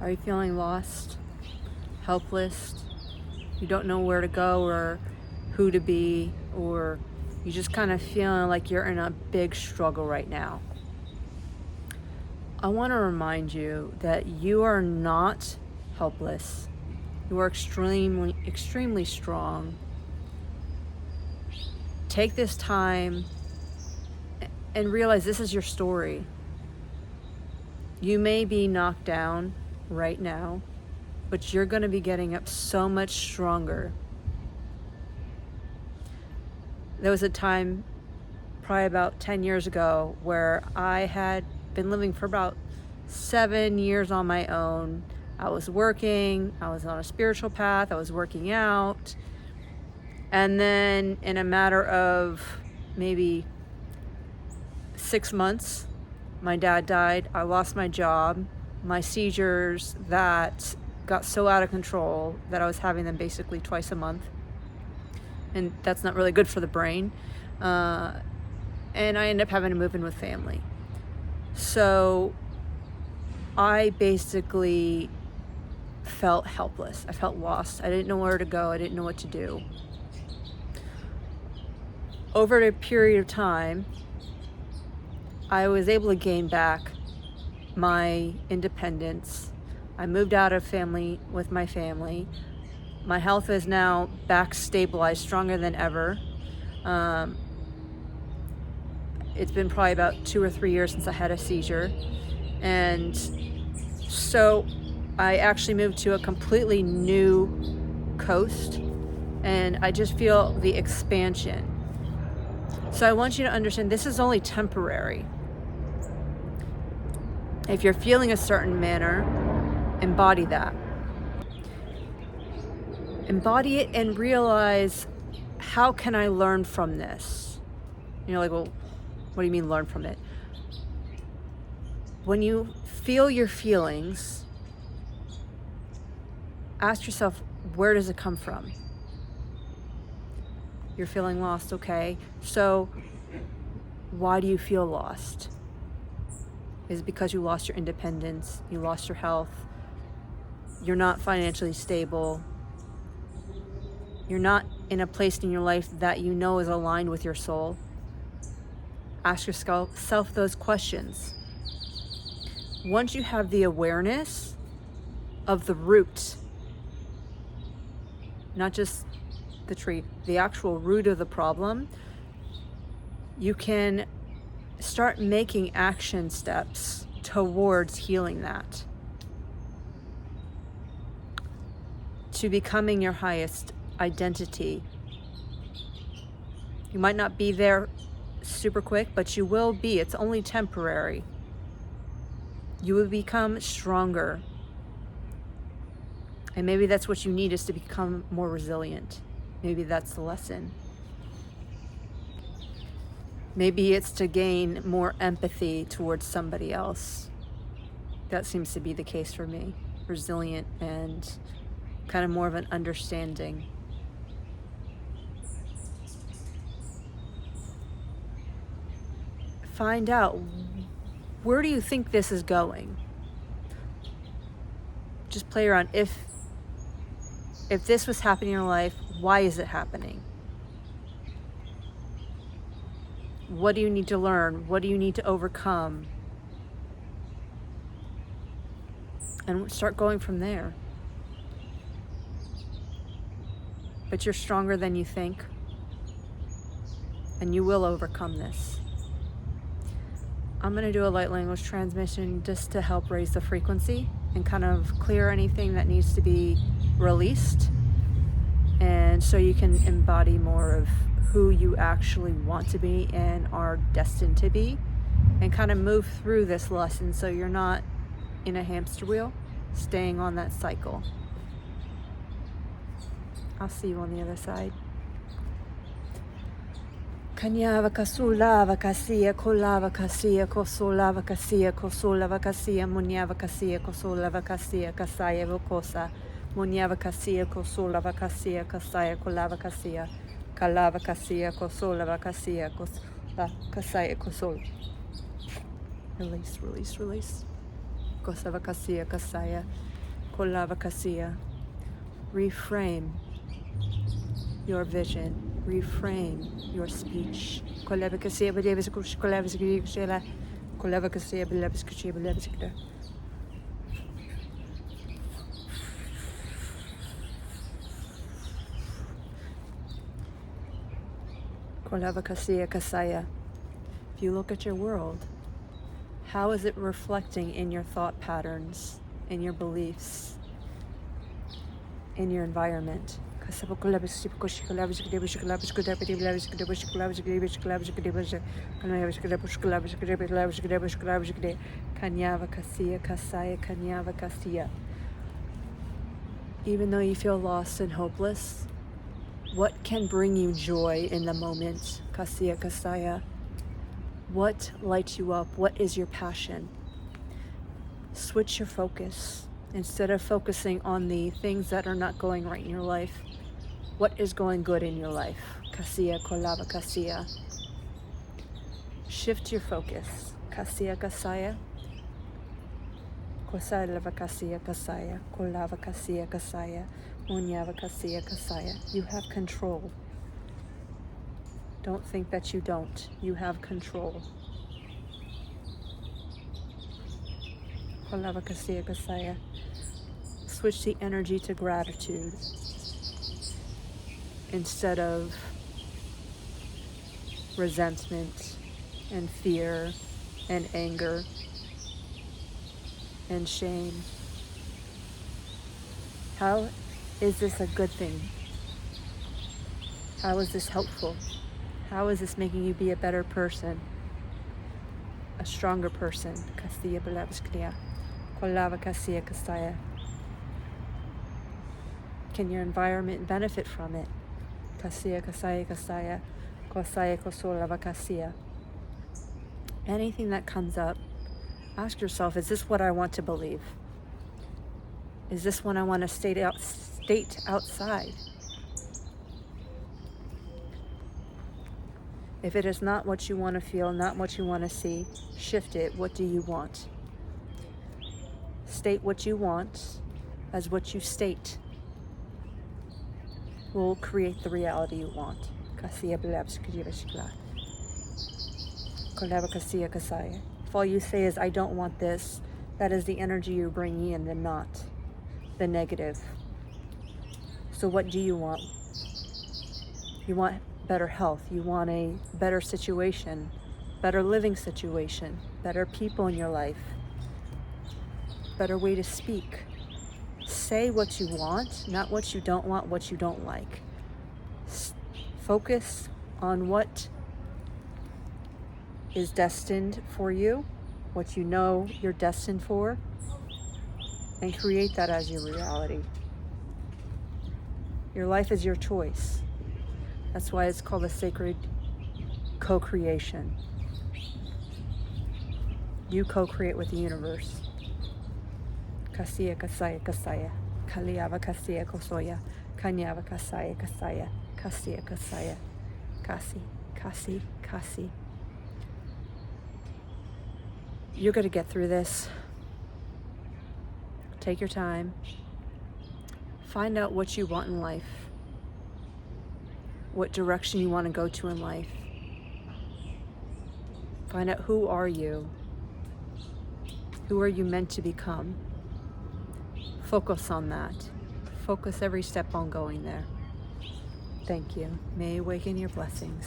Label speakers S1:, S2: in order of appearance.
S1: Are you feeling lost, helpless? You don't know where to go or who to be, or you just kind of feeling like you're in a big struggle right now? I want to remind you that you are not helpless. You are extremely strong. Take this time and realize this is your story. You may be knocked down right now, but you're going to be getting up so much stronger. There was a time, probably about 10 years ago, where I had been living for about 7 years on my own. I was working, I was on a spiritual path, I was working out. And then in a matter of maybe 6 months, my dad died. I lost my job. My seizures that got so out of control that I was having them basically twice a month. And that's not really good for the brain. And I ended up having to move in with family. So I basically felt helpless. I felt lost. I didn't know where to go. I didn't know what to do. Over a period of time, I was able to gain back my independence. I moved out of family with my family. My health is now back stabilized, stronger than ever. It's been probably about 2 or 3 years since I had a seizure. And so I actually moved to a completely new coast, and I just feel the expansion. So I want you to understand this is only temporary. If you're feeling a certain manner, embody that. Embody it and realize, how can I learn from this? You're like, well, what do you mean learn from it? When you feel your feelings, ask yourself, where does it come from? You're feeling lost, okay. So why do you feel lost? Is it because you lost your independence? You lost your health? You're not financially stable? You're not in a place in your life that you know is aligned with your soul? Ask yourself those questions. Once you have the awareness of the root, not just the tree, the actual root of the problem, you can start making action steps towards healing that, to becoming your highest identity. You might not be there super quick, but you will be. It's only temporary. You will become stronger. And maybe that's what you need, is to become more resilient. Maybe that's the lesson. Maybe it's to gain more empathy towards somebody else. That seems to be the case for me. Resilient and kind of more of an understanding. Find out, where do you think this is going? Just play around. If this was happening in your life, why is it happening? What do you need to learn? What do you need to overcome? And start going from there. But you're stronger than you think, and you will overcome this. I'm going to do a light language transmission just to help raise the frequency and kind of clear anything that needs to be released, and so you can embody more of who you actually want to be and are destined to be, and kind of move through this lesson so you're not in a hamster wheel staying on that cycle. I'll see you on the other side. Kanyava kasulava kasia kolava kasia kosolava kasia kosolava kasia munyava kasia kosolava kasia kasaya vokosa munyava kasia kosolava kasia kasaya kolava kasia kalava kasia kosolava kasia kasaya kosol. Release, release, release. Kosava kasia kasaya Kolavakasia. Reframe your vision. Reframe your speech. Kolavakasia, Kolavakasia, Kolavakasia. Kolavakasia Kasaya. If you look at your world, how is it reflecting in your thought patterns, in your beliefs, in your environment? Even though you feel lost and hopeless, what can bring you joy in the moment? Kasiya Kasaya. What lights you up? What is your passion? Switch your focus. Instead of focusing on the things that are not going right in your life, what is going good in your life? Kasiya Kolava Kasiya. Shift your focus. Kasiya Kasaya. Kosalava Kasiya Kasaya. Kolava Kasiya Kasaya. Munyava Kasiya Kasaya. You have control. Don't think that you don't. You have control. Kolava Kasiya Kasaya. Switch the energy to gratitude instead of resentment and fear and anger and shame. How is this a good thing? How is this helpful? How is this making you be a better person? A stronger person? Kasiya Balavaskriya. Kolava Kasiya Kasaya. Can your environment benefit from it? Kasiya Kasaya Kasaya. Kosaya Kosolava Kasiya. Anything that comes up, ask yourself, is this what I want to believe? Is this what I want to state outside? If it is not what you want to feel, not what you want to see, shift it. What do you want? State what you want as what you state will create the reality you want. If all you say is, I don't want this, that is the energy you're bringing in, the not, the negative. So what do you want? You want better health. You want a better situation, better living situation, better people in your life, better way to speak. Say what you want, not what you don't want, what you don't like. Focus on what is destined for you, what you know you're destined for, and create that as your reality. Your life is your choice. That's why it's called a sacred co-creation. You co-create with the universe. Kasiya Kasaya Kasaya. Kaliyava Kasiya Kosoya. Kanyava Kasaya Kasaya. Kasiya Kasaya. Kasi. Kasi. Kasi. You're going to get through this. Take your time. Find out what you want in life. What direction you want to go to in life. Find out who are you? Who are you meant to become? Focus on that. Focus every step on going there. Thank you. May you awaken your blessings.